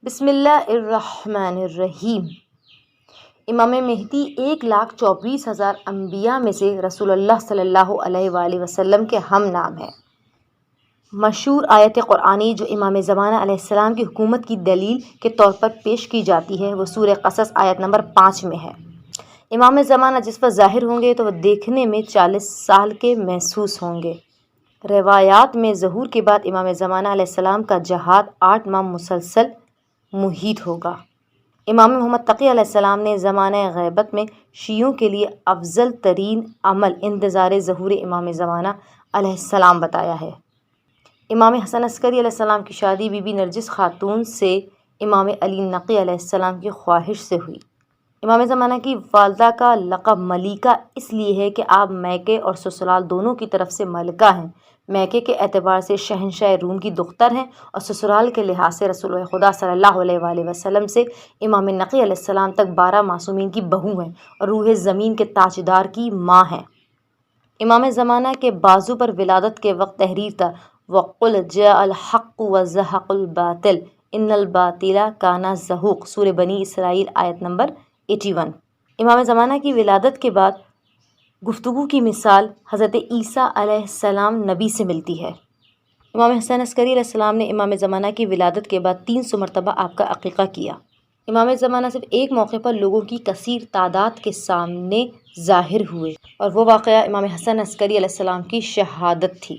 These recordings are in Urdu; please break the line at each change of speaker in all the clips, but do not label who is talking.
بسم اللہ الرحمن الرحیم۔ امام مہدی 1,24,000 انبیاء میں سے رسول اللہ صلی اللہ علیہ وآلہ وسلم کے ہم نام ہیں۔ مشہور آیت قرآنی جو امام زمانہ علیہ السلام کی حکومت کی دلیل کے طور پر پیش کی جاتی ہے وہ سورہ قصص آیت نمبر 5 میں ہے۔ امام زمانہ جس پر ظاہر ہوں گے تو وہ دیکھنے میں 40 سال کے محسوس ہوں گے۔ روایات میں ظہور کے بعد امام زمانہ علیہ السلام کا جہاد 8 ماہ مسلسل محیط ہوگا۔ امام محمد تقی علیہ السلام نے زمانہ غیبت میں شیعوں کے لیے افضل ترین عمل انتظار ظہور امام زمانہ علیہ السلام بتایا ہے۔ امام حسن عسکری علیہ السلام کی شادی بی بی نرجس خاتون سے امام علی نقی علیہ السلام کی خواہش سے ہوئی۔ امام زمانہ کی والدہ کا لقب ملیکہ اس لیے ہے کہ آپ میکے اور سسرال دونوں کی طرف سے ملکہ ہیں۔ میکے کے اعتبار سے شہنشاہ روم کی دختر ہیں اور سسرال کے لحاظ سے رسول خدا صلی اللہ علیہ وآلہ وسلم سے امام نقی علیہ السلام تک 12 معصومین کی بہو ہیں اور روح زمین کے تاجدار کی ماں ہیں۔ امام زمانہ کے بازو پر ولادت کے وقت تحریر تھا وَقُلْ جَاءَ الْحَقُّ وَزَهَقَ الْبَاطِلُ إِنَّ الْبَاطِلَ كَانَ زَهُوقًا سورہ بنی اسرائیل آیت نمبر 81۔ امام زمانہ کی ولادت کے بعد گفتگو کی مثال حضرت عیسیٰ علیہ السلام نبی سے ملتی ہے۔ امام حسن عسکری علیہ السلام نے امام زمانہ کی ولادت کے بعد 300 مرتبہ آپ کا عقیقہ کیا۔ امام زمانہ صرف ایک موقع پر لوگوں کی کثیر تعداد کے سامنے ظاہر ہوئے اور وہ واقعہ امام حسن عسکری علیہ السلام کی شہادت تھی۔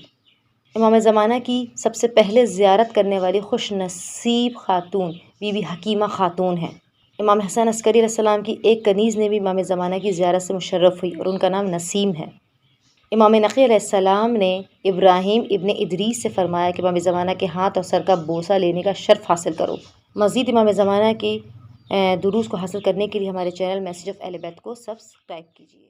امام زمانہ کی سب سے پہلے زیارت کرنے والی خوش نصیب خاتون بی بی حکیمہ خاتون ہیں۔ امام حسن عسکری علیہ السلام کی ایک کنیز نے بھی امام زمانہ کی زیارت سے مشرف ہوئی اور ان کا نام نسیم ہے۔ امام نقی علیہ السلام نے ابراہیم ابن ادریس سے فرمایا کہ امام زمانہ کے ہاتھ اور سر کا بوسہ لینے کا شرف حاصل کرو۔ مزید امام زمانہ کے دروس کو حاصل کرنے کے لیے ہمارے چینل میسیج آف اہل بیت کو سبسکرائب کیجیے۔